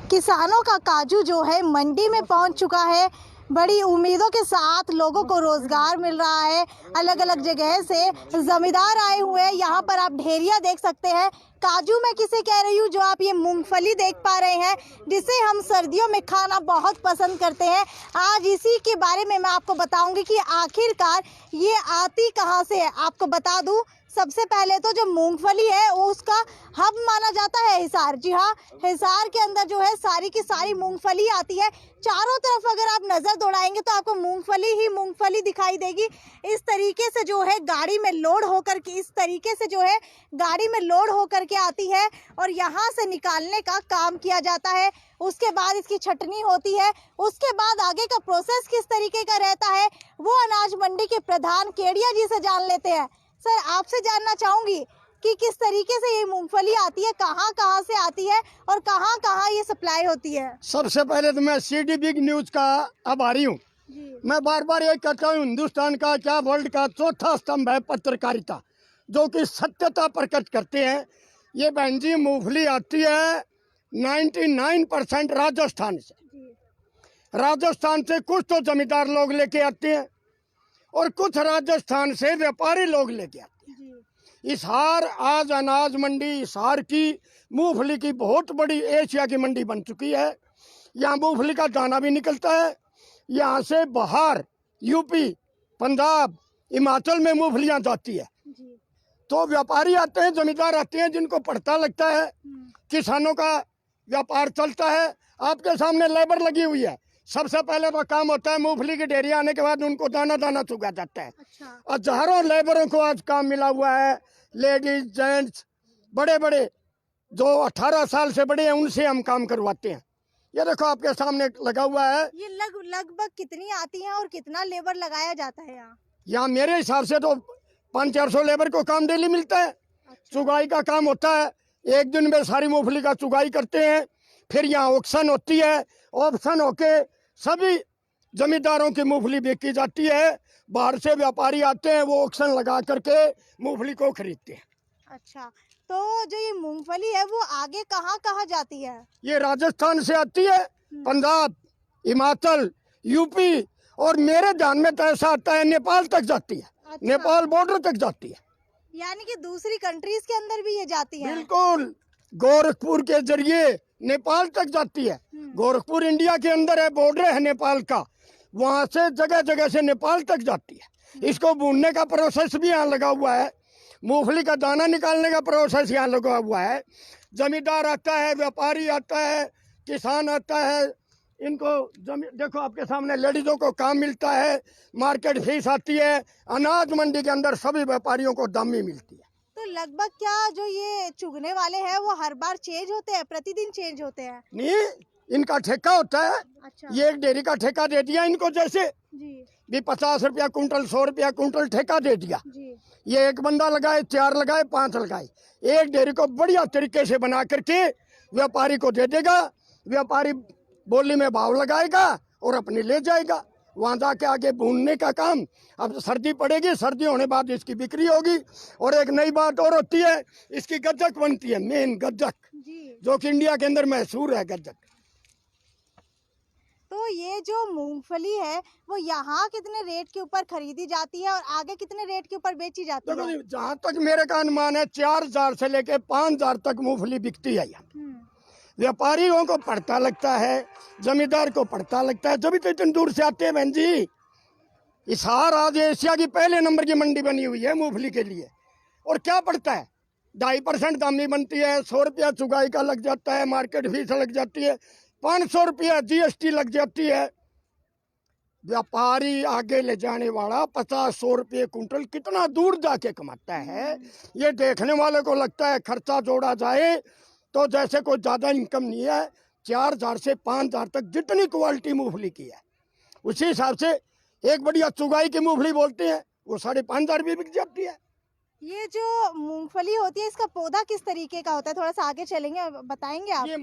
किसानों का काजू जो है मंडी में पहुंच चुका है। बड़ी उम्मीदों के साथ लोगों को रोजगार मिल रहा है। अलग अलग जगह से जमींदार आए हुए हैं। यहाँ पर आप ढेरिया देख सकते हैं। काजू मैं किसे कह रही हूँ, जो आप ये मूंगफली देख पा रहे हैं, जिसे हम सर्दियों में खाना बहुत पसंद करते हैं। आज इसी के बारे में मैं आपको बताऊंगी कि आखिरकार ये आती कहाँ से है। आपको बता दूं, सबसे पहले तो जो मूंगफली है वो उसका हब माना जाता है हिसार। जी हाँ, हिसार के अंदर जो है सारी की सारी मूंगफली आती है। चारों तरफ अगर आप नजर दौड़ाएंगे तो आपको मूंगफली ही मूंगफली दिखाई देगी। इस तरीके से जो है गाड़ी में लोड होकर के गाड़ी में लोड होकर के आती है और यहाँ से निकालने का काम किया जाता है। उसके बाद इसकी छटनी होती है। उसके बाद आगे का प्रोसेस किस तरीके का रहता है वो अनाज मंडी के प्रधान केडिया जी से जान लेते हैं। सर, आपसे जानना चाहूंगी कि किस तरीके से ये मूंगफली आती है, कहाँ कहाँ से आती है और कहाँ कहाँ ये सप्लाई होती है। सबसे पहले तो मैं CD बिग न्यूज का आभारी हूँ। मैं बार बार ये कहता हूँ, हिंदुस्तान का क्या वर्ल्ड का चौथा स्तंभ है पत्रकारिता, जो कि सत्यता प्रकट करते हैं। ये बहन जी मूंगफली आती है 99% राजस्थान से। राजस्थान से कुछ तो जमींदार लोग लेके आते हैं और कुछ राजस्थान से व्यापारी लोग लेके आते हैं। हिसार आज अनाज मंडी हिसार की मूंगफली की बहुत बड़ी एशिया की मंडी बन चुकी है। यहाँ मूंगफली का दाना भी निकलता है। यहाँ से बाहर यूपी, पंजाब, हिमाचल में मूंगफलियाँ जाती है। तो व्यापारी आते हैं, जमींदार आते हैं, जिनको पड़ता लगता है। किसानों का व्यापार चलता है। आपके सामने लेबर लगी हुई है। सबसे पहले तो काम होता है मूंगफली की ढेरी आने के बाद उनको दाना दाना चुगा जाता है। और हजारों लेबरों को आज काम मिला हुआ है। लेडीज, जेंट्स, बड़े बड़े जो 18 साल से बड़े हैं उनसे हम काम करवाते हैं। ये देखो आपके सामने लगा हुआ है। ये लगभग कितनी आती है और कितना लेबर लगाया जाता है यहाँ? यहाँ मेरे हिसाब से तो 500-400 लेबर को काम डेली मिलता है। चुगाई का काम होता है। एक दिन में सारी मूंगफली का चुगाई करते हैं। फिर यहाँ ऑक्शन होती है। ऑप्शन होके सभी जमींदारों की मूंगफली बेची जाती है। बाहर से व्यापारी आते हैं, वो ऑक्शन लगा करके मूंगफली को खरीदते हैं। अच्छा, तो जो ये मूंगफली है वो आगे कहाँ कहाँ जाती है? ये राजस्थान से आती है, पंजाब, हिमाचल, यूपी और मेरे ध्यान में तो ऐसा आता है नेपाल तक जाती है। अच्छा। नेपाल बॉर्डर तक जाती है। यानी कि दूसरी कंट्रीज के अंदर भी ये जाती है? बिल्कुल, गोरखपुर के जरिए नेपाल तक जाती है। गोरखपुर इंडिया के अंदर है, बॉर्डर है नेपाल का। वहाँ से जगह जगह से नेपाल तक जाती है। इसको भूनने का प्रोसेस भी यहाँ लगा हुआ है। मूंगफली का दाना निकालने का प्रोसेस यहाँ लगा हुआ है। जमींदार आता है, व्यापारी आता है, किसान आता है। इनको देखो आपके सामने लेडीजों को काम मिलता है। मार्केट फीस आती है। अनाज मंडी के अंदर सभी व्यापारियों को दामी मिलती है। तो लगभग क्या जो ये चुगने वाले हैं वो हर बार चेंज होते हैं, प्रतिदिन चेंज होते हैं? नहीं, इनका ठेका होता है। अच्छा। ये एक डेयरी का ठेका दे दिया इनको, जैसे भी 50 रुपया कुंटल, 100 रुपया कुंटल ठेका दे दिया। ये एक बंदा लगाए, 4 लगाए, 5 लगाए, एक डेयरी को बढ़िया तरीके से बना करके व्यापारी को दे देगा। व्यापारी बोली में भाव लगाएगा और अपने ले जाएगा। वहाँ जाके आगे भूनने का काम। अब सर्दी पड़ेगी, सर्दी होने बाद इसकी बिक्री होगी। और एक नई बात और होती है, इसकी गज्जक बनती है, मेन गज्जक, जो कि इंडिया के अंदर मशहूर है गज्जक। तो ये जो मूंगफली है वो यहाँ कितने रेट के ऊपर खरीदी जाती है और आगे कितने रेट के ऊपर बेची जाती है? जहाँ तक मेरे का अनुमान है 4000 से लेके 5000 तक मूंगफली बिकती है यहाँ। व्यापारियों को पड़ता लगता है, जमींदार को पड़ता लगता है, जब तो इतनी दूर से आते हैं। बहन जी, हिसार आज एशिया की पहले नंबर की मंडी बनी हुई है मूंगफली के लिए। और क्या पड़ता है, 2.5% दामी बनती है। 100 रुपया चुगाई का लग जाता है, मार्केट फीस लग जाती है, 500 रुपया GST लग जाती है। व्यापारी आगे ले जाने वाला 50-100 रुपये कुंटल कितना दूर जाके कमाता है। ये देखने वाले को लगता है खर्चा जोड़ा जाए तो जैसे कोई ज़्यादा इनकम नहीं है। 4000 से 5000 तक जितनी क्वालिटी मूंगफली की है, उसी हिसाब से एक बढ़िया चुगाई की मूंगफली बोलते हैं, वो 5,500 भी बिक जाती है। ये जो मूंगफली होती है इसका पौधा किस तरीके का होता है, थोड़ा सा आगे चलेंगे, बताएंगे आप? ये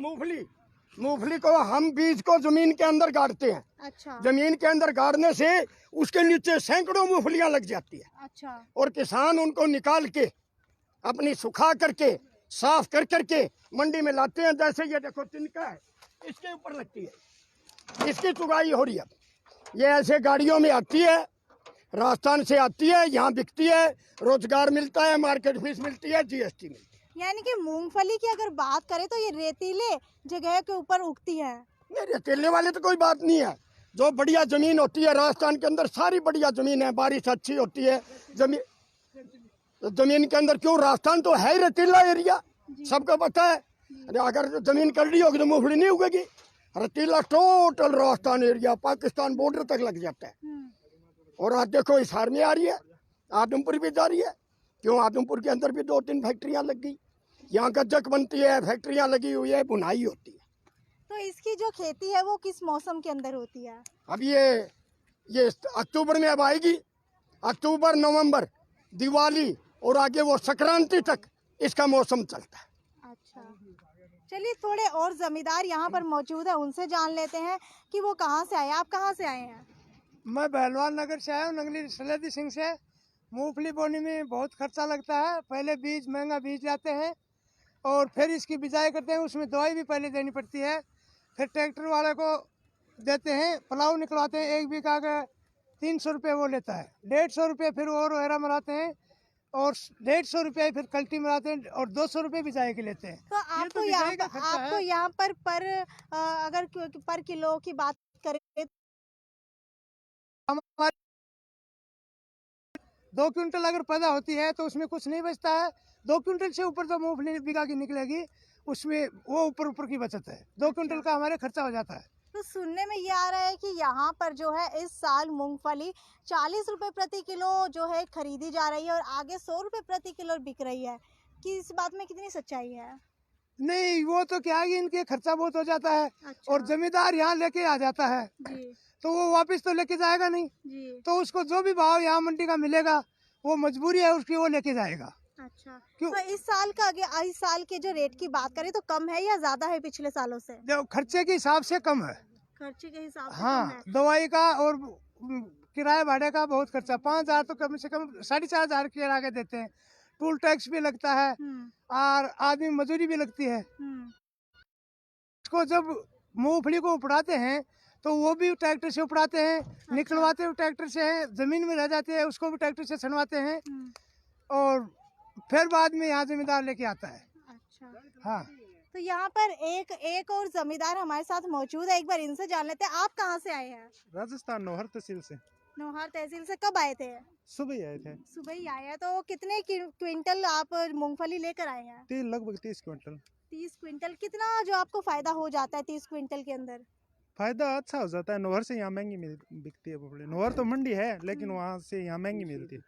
मूंगफली को हम बीज को जमीन के अंदर गाड़ते हैं। अच्छा। जमीन के अंदर गाड़ने से उसके नीचे सैकड़ों मूंगफलियां लग जाती है। अच्छा। और किसान उनको निकाल के अपनी सुखा करके साफ कर करके मंडी में लाते हैं। जैसे ये देखो तिनका है, इसके ऊपर लगती है, इसकी चुगाई हो रही है। ये ऐसे गाड़ियों में आती है, राजस्थान से आती है, यहाँ बिकती है, रोजगार मिलता है, मार्केट फीस मिलती है, जीएसटी मिलती है। यानी कि मूंगफली की अगर बात करें तो ये रेतीले जगह के ऊपर उगती है। नहीं, रेतीले वाले तो कोई बात नहीं है। जो बढ़िया जमीन होती है राजस्थान के अंदर, सारी बढ़िया जमीन है, बारिश अच्छी होती है, जमीन के अंदर क्यों, राजस्थान तो है ही रेतीला एरिया, सबको पता है। अरे अगर जमीन कर ली होगी तो मूंगफली नहीं उगेगी। रेतीला total Rajasthan area Pakistan border तक लग जाता है। और आज देखो हिसार में आ रही है, आदमपुर भी जा रही है। क्यों, आदमपुर के अंदर भी 2-3 फैक्ट्रियां लग गई, यहाँ गज्जक बनती है, फैक्ट्रियां लगी हुई है, बुनाई होती है। तो इसकी जो खेती है वो किस मौसम के अंदर होती है? अब ये अक्टूबर में अब आएगी, अक्टूबर नवंबर दिवाली और आगे वो संक्रांति तक इसका मौसम चलता है। अच्छा, चलिए थोड़े और जमींदार यहाँ पर मौजूद है, उनसे जान लेते हैं कि वो कहाँ से आए। आप कहाँ से आए हैं? मैं बहलवान नगर से आया हूँ, नंगली सलेदी सिंह से। मूंगफली बोने में बहुत खर्चा लगता है। पहले बीज, महंगा बीज लाते हैं और फिर इसकी बिजाई करते हैं, उसमें दवाई भी पहले देनी पड़ती है। फिर ट्रैक्टर वाले को देते हैं, प्लाऊ निकलवाते हैं, 1 बीघा का 300 रुपये वो लेता है। 150 रुपये फिर और वगैरह मराते हैं और 150 रुपये फिर कल्टी मराते हैं और 200 रुपये बिजाई के लेते हैं। तो आपको यहाँ पर अगर पर किलो की बात करें, हमारे 2 क्विंटल अगर पैदा होती है तो उसमें कुछ नहीं बचता है। 2 क्विंटल से ऊपर तो मूंगफली बीघा की निकलेगी, उसमें वो ऊपर की बचत है। 2 क्विंटल का हमारे खर्चा हो जाता है। तो सुनने में ये आ रहा है कि यहाँ पर जो है इस साल मूंगफली 40 रुपए प्रति किलो जो है खरीदी जा रही है और आगे 100 रुपए प्रति किलो बिक रही है। कि इस बात में कितनी सच्चाई है? नहीं, वो तो क्या है, इनके खर्चा बहुत हो जाता है। अच्छा। और जमींदार यहाँ लेके आ जाता है जी तो वो वापस तो लेके जाएगा नहीं। जी। तो उसको जो भी भाव यहाँ मंडी का मिलेगा वो मजबूरी है उसकी, वो लेके जाएगा। अच्छा, क्यों? तो इस साल के जो रेट की बात करें तो कम है या ज्यादा है पिछले सालों से? जो खर्चे के हिसाब से कम है। खर्चे के हिसाब से कम हाँ, है। दवाई का और किराए भाड़े का बहुत खर्चा। 5,000 तो कम से कम 4,500 किराया के देते हैं। टूल टैक्स भी लगता है और आदमी मजदूरी भी लगती है। उसको जब मूंगफली को उपड़ाते हैं तो वो भी ट्रैक्टर से उपड़ाते हैं। अच्छा। निकलवाते हुए ट्रैक्टर से हैं, जमीन में रह जाते हैं, उसको भी ट्रैक्टर से छनवाते हैं और फिर बाद में यहाँ जमींदार लेके आता है। अच्छा, हाँ, तो यहाँ पर एक और जमींदार हमारे साथ मौजूद है, एक बार इनसे जान लेते हैं। आप कहाँ से आए हैं? राजस्थान नौहर तहसील से। नौहार तहसील से। कब आए थे? सुबह ही आए थे। सुबह ही आए हैं। तो कितने क्विंटल आप मूंगफली लेकर आए हैं? लगभग 30 क्विंटल। 30 क्विंटल। कितना जो आपको फायदा हो जाता है 30 क्विंटल के अंदर? फायदा अच्छा हो जाता है। नौहर से यहाँ महंगी बिकती है मूंगफली। नौहर तो मंडी है लेकिन वहाँ से यहाँ महंगी मिलती है।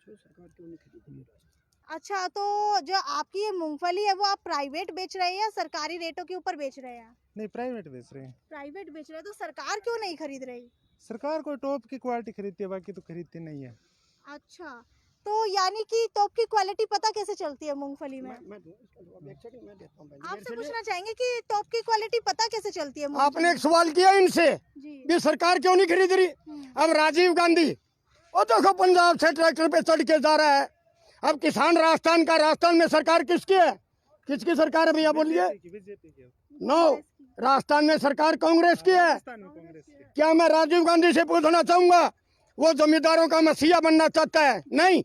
अच्छा, तो जो आपकी ये मूंगफली है वो आप प्राइवेट बेच रहे हैं या सरकारी रेटों के ऊपर बेच रहे हैं? नहीं, प्राइवेट बेच रहे हैं। प्राइवेट बेच रहे हैं। तो सरकार क्यों नहीं खरीद रही? सरकार कोई टॉप की क्वालिटी खरीदती है, बाकी तो खरीदती नहीं है। अच्छा, तो यानी कि टॉप की क्वालिटी पता कैसे चलती है मूंगफली में? आपसे पूछना चाहेंगे कि टॉप की क्वालिटी पता कैसे चलती है? आपने एक सवाल किया इनसे भी सरकार क्यों नहीं खरीद रही। अब राजीव गांधी वो देखो पंजाब से ट्रैक्टर पे चढ़ के जा रहा है। अब किसान राजस्थान का, राजस्थान में सरकार किसकी है? किसकी सरकार है भैया बोलिए? नो, राजस्थान में सरकार कांग्रेस की है। क्या मैं राजीव गांधी से पूछना चाहूंगा, वो जमींदारों का मसीहा बनना चाहता है? नहीं,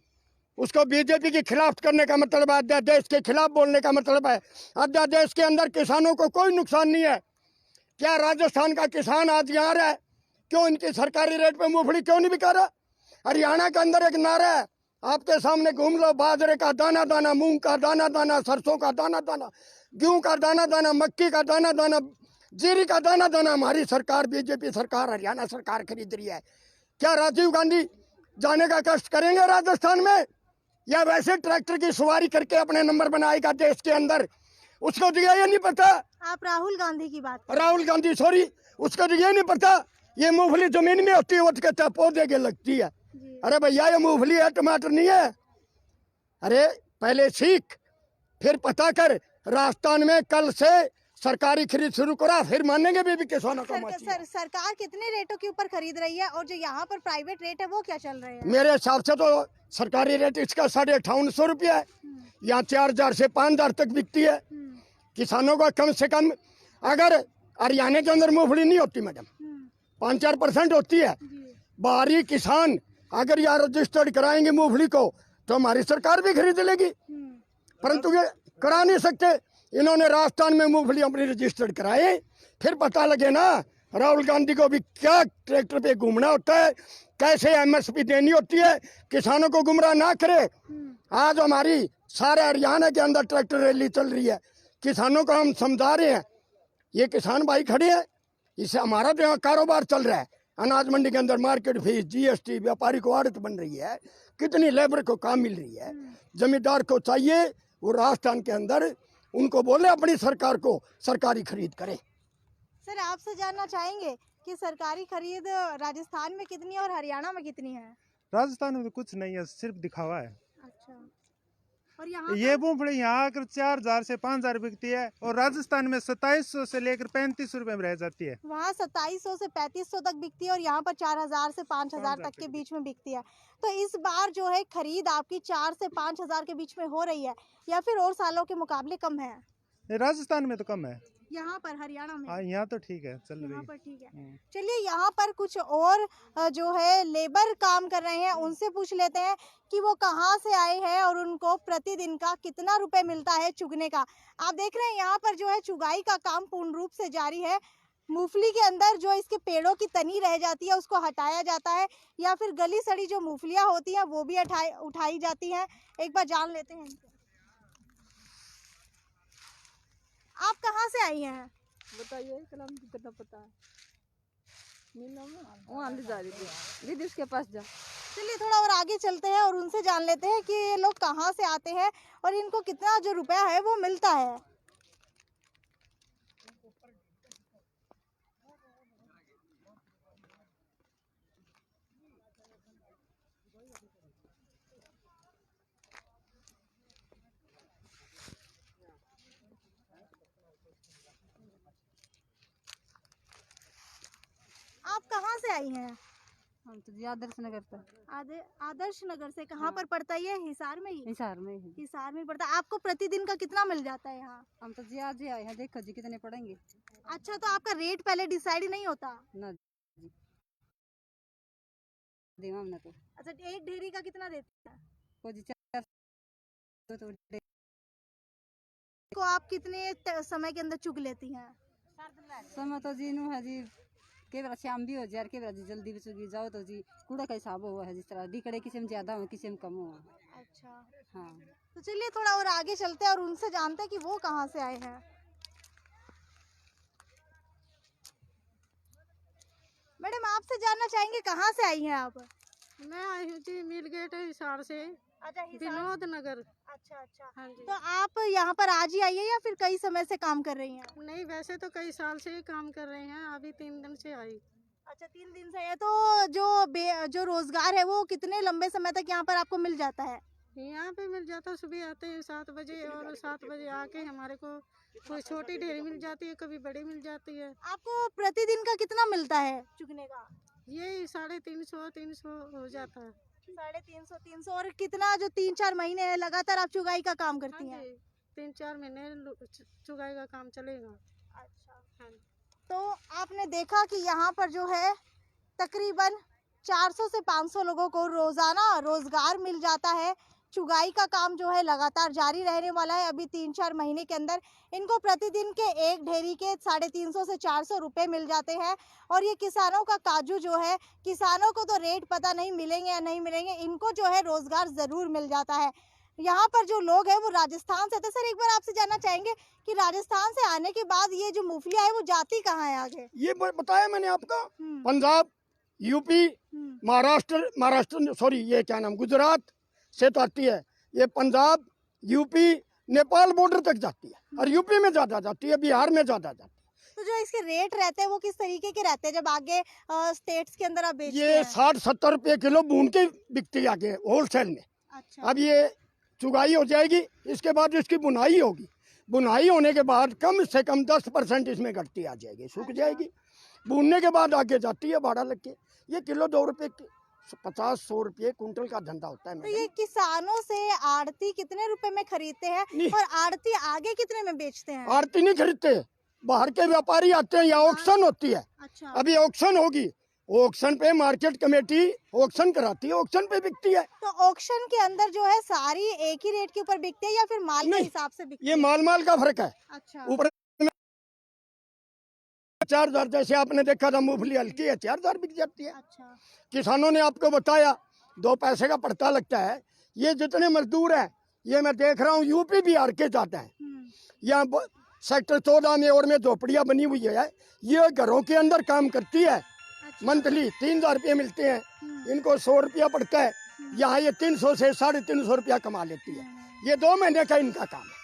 उसको बीजेपी के खिलाफ करने का मतलब है, अध्यादेश के खिलाफ बोलने का मतलब है। अध्यादेश के अंदर किसानों को कोई नुकसान नहीं है। क्या राजस्थान का किसान आज यहाँ रहा है? क्यों इनकी सरकारी रेट पे मूंगफली क्यों नहीं बिका रहा? हरियाणा के अंदर एक नारा है, आपके सामने घूम लो, बाजरे का दाना दाना, मूंग का दाना दाना, सरसों का दाना दाना, गेहूं का दाना दाना, मक्की का दाना दाना, जीरी का दाना दाना हमारी सरकार, बीजेपी सरकार, हरियाणा सरकार खरीद रही है। क्या राजीव गांधी जाने का कष्ट करेंगे राजस्थान में, या वैसे ट्रैक्टर की सवारी करके अपने नंबर बनाएगा देश के अंदर? उसको तो ये नहीं पता। आप राहुल गांधी की बात? राहुल गांधी, सॉरी, उसको तो ये नहीं पता ये मूंगफली जमीन में होती है, वो कहता है पौधे के लगती है। अरे भैया ये मूंगफली है, टमाटर नहीं है। अरे पहले सीख, फिर पता कर। राजस्थान में कल से सरकारी खरीद शुरू करा, फिर मानेंगे भी किसानों का मसला। सरकार कितने रेटों के ऊपर खरीद रही है और जो यहाँ पर प्राइवेट रेट है वो क्या चल रहे हैं? मेरे हिसाब से तो सरकारी रेट इसका 5850 रुपया है। यहाँ 4000 से 5000 तक बिकती है। किसानों का कम से कम अगर हरियाणा के अंदर मूंगफली नहीं होती मैडम, 5-4% होती है। बाहरी किसान अगर यहाँ रजिस्टर्ड कराएंगे मूंगफली को तो हमारी सरकार भी खरीद लेगी, परंतु ये करा नहीं सकते। इन्होंने राजस्थान में मूंगफली अपनी रजिस्टर्ड कराए, फिर पता लगे ना राहुल गांधी को भी क्या ट्रैक्टर पे घूमना होता है, कैसे एमएसपी देनी होती है, किसानों को गुमराह ना करे। आज हमारी सारे हरियाणा के अंदर ट्रैक्टर रैली चल रही है, किसानों को हम समझा रहे हैं। ये किसान भाई खड़े हैं, इससे हमारा तो यहाँ कारोबार चल रहा है। अनाज मंडी के अंदर मार्केट फीस, जीएसटी, व्यापारी को आड़त बन रही है, कितनी लेबर को काम मिल रही है। जमींदार को चाहिए वो राजस्थान के अंदर उनको बोले अपनी सरकार को सरकारी खरीद करे। सर आपसे जानना चाहेंगे कि सरकारी खरीद राजस्थान में कितनी है और हरियाणा में कितनी है? राजस्थान में तो कुछ नहीं है, सिर्फ दिखावा है। अच्छा, और यहाँ ये मूंगफली यहाँ आकर 4,000 से 5,000 बिकती है और राजस्थान में 2700 से लेकर 3500 रुपए में रह जाती है। वहाँ 2700 से 3500 तक बिकती है और यहाँ पर 4,000 से 5,000 तक के बीच में बिकती है। तो इस बार जो है खरीद आपकी 4 से 5,000 के बीच में हो रही है या फिर और सालों के मुकाबले कम है? राजस्थान में तो कम है, यहाँ पर हरियाणा में? हाँ यहाँ तो ठीक है, चल रही यहाँ है। पर ठीक है। चलिए यहाँ पर कुछ और जो है लेबर काम कर रहे हैं, उनसे पूछ लेते हैं कि वो कहाँ से आए हैं और उनको प्रतिदिन का कितना रुपए मिलता है चुगने का। आप देख रहे हैं यहाँ पर जो है चुगाई का काम पूर्ण रूप से जारी है। मूंगफली के अंदर जो इसके पेड़ों की तनी रह जाती है उसको हटाया जाता है या फिर गली सड़ी जो मूंगफलियाँ होती हैं वो भी उठाई जाती हैं। एक बार जान लेते हैं इनसे। आप कहाँ से आई हैं? बताइए, कलम कितना पता है? वहाँ ले जा रही थी दीदी, उसके पास जा। चलिए थोड़ा और आगे चलते हैं और उनसे जान लेते हैं कि ये लोग कहाँ से आते हैं और इनको कितना जो रुपया है वो मिलता है। आप कहाँ से आई हैं? हम तो जी आदर्श नगर पर। आदर्श नगर से। कहाँ पर पड़ता है ये? हिसार में ही? हिसार में ही। हिसार में पड़ता है। आपको प्रतिदिन का कितना मिल जाता है यहाँ? हम तो जी आज ही आए हैं, देखो जी कितने पड़ेंगे। अच्छा, तो आपका रेट पहले डिसाइड नहीं होता? ना जी, देवा ना तो। अच्छा, एक ढेरी का कितना देते हैं? वो जी 4 तो को आप कितने समय के अंदर चुग लेती हैं? समय तो जी नू है जी, के बार शाम भी हो जाए, के बार जी जल्दी भी चुगी जाओ तो जी कूड़ा का हिसाब हुआ है, जिस तरह डीकड़े किसी में ज्यादा हो किसी में कम हो। अच्छा, हाँ तो चलिए थोड़ा और आगे चलते हैं और उनसे जानते हैं कि वो कहाँ से आए हैं। मैडम आपसे जानना चाहेंगे कहाँ से आई हैं आप? मैं आई हूँ जी मिल गेट हिसार से, अच्छा, विनोद नगर। अच्छा अच्छा। हाँ जी। तो आप यहाँ पर आज ही आई है या फिर कई समय से काम कर रही हैं? नहीं, वैसे तो कई साल से ही काम कर रहे हैं, अभी 3 दिन से आई। अच्छा, 3 दिन से है। तो जो रोजगार है वो कितने लंबे समय तक यहाँ पर आपको मिल जाता है? यहाँ पे मिल जाता, सुबह आते हैं 7 बजे और 7 बजे आके हमारे को कोई छोटी ढेरी मिल जाती है, कभी बड़ी मिल जाती है। आपको प्रतिदिन का कितना मिलता है चुगने का? ये 350-300 हो जाता है। 350-300। और कितना जो 3-4 महीने है लगातार आप चुगाई का काम करती हैं? 3-4 महीने चुगाई का काम चलेगा। अच्छा, हाँ। तो आपने देखा कि यहाँ पर जो है तकरीबन 400 से 500 लोगों को रोजाना रोजगार मिल जाता है। चुगाई का काम जो है लगातार जारी रहने वाला है। अभी 3-4 महीने के अंदर इनको प्रतिदिन के एक ढेरी के 350 से 400 रुपए मिल जाते हैं। और ये किसानों का काजू जो है, किसानों को तो रेट पता नहीं मिलेंगे या नहीं मिलेंगे, इनको जो है रोजगार जरूर मिल जाता है। यहाँ पर जो लोग हैं वो राजस्थान से थे। सर एक बार आपसे जानना चाहेंगे कि राजस्थान से आने के बाद ये जो मूंगफलियाँ है वो जाती कहाँ है आगे? ये बताया मैंने आपको, पंजाब, यूपी, महाराष्ट्र सॉरी ये क्या नाम, गुजरात से तो आती है। ये पंजाब, यूपी, नेपाल बॉर्डर तक जाती है और यूपी में ज्यादा जाती है, बिहार में ज्यादा जाती है। तो जो इसके रेट रहते हैं वो किस तरीके के रहते हैं जब आगे स्टेट्स के अंदर आप बेचते ये हैं? 60-70 रुपए किलो भून के बिकती है आगे होलसेल में। अच्छा, अब ये चुगाई हो जाएगी, इसके बाद इसकी बुनाई होगी। बुनाई होने के बाद कम से कम 10% इसमें घटती आ जाएगी, सूख जाएगी। भूनने के बाद आगे जाती है भाड़ा लग के। ये किलो 2 रुपए 50-100 रुपये कुंटल का धंधा होता है। तो ये किसानों से आड़ती कितने रुपए में खरीदते हैं नहीं। और आड़ती आगे कितने में बेचते हैं? आड़ती नहीं खरीदते, बाहर के व्यापारी आते हैं, यहाँ ऑक्शन होती है। अच्छा। अभी ऑक्शन होगी, ऑक्शन पे मार्केट कमेटी ऑक्शन कराती है, ऑक्शन पे बिकती है। तो ऑक्शन के अंदर जो है सारी एक ही रेट के ऊपर बिकती है या फिर माल के नहीं, हिसाब से बिकती ये है? माल का फर्क है। अच्छा। ऊपर 4,000, जैसे आपने देखा था मूंगफली हल्की है 4,000 बिक जाती है। अच्छा। किसानों ने आपको बताया 2 पैसे का पड़ता लगता है। ये जितने मजदूर हैं, ये मैं देख रहा हूँ यूपी बिहार के जाते हैं। यहाँ सेक्टर 14 में और में झोपड़ियाँ बनी हुई है, ये घरों के अंदर काम करती है। मंथली 3,000 रुपये मिलते हैं, इनको 100 रुपया पड़ता है। यहाँ ये 300 से 350 रुपया कमा लेती है। ये 2 महीने का इनका काम है।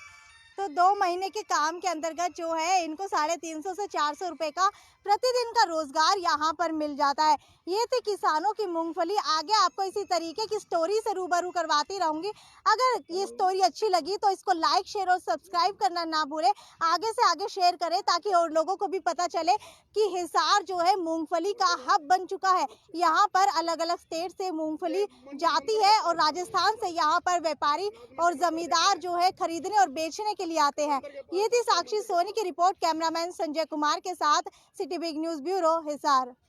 तो 2 महीने के काम के अंतर्गत जो है इनको 350 से 400 रुपए का प्रतिदिन का रोजगार यहाँ पर मिल जाता है। ये थी किसानों की मूंगफली। आगे आपको इसी तरीके की स्टोरी से रूबरू करवाती रहूंगी। अगर ये स्टोरी अच्छी लगी तो इसको लाइक, शेयर और सब्सक्राइब करना ना भूलें। आगे से आगे शेयर करें ताकि और लोगों को भी पता चले कि हिसार जो है मूंगफली का हब बन चुका है। यहाँ पर अलग अलग स्टेट से मूंगफली जाती है और राजस्थान से यहाँ पर व्यापारी और जमींदार जो है खरीदने और बेचने के लिए आते हैं। ये थी साक्षी सोनी की रिपोर्ट। कैमरामैन संजय कुमार के साथ city big news bureau, Hisar.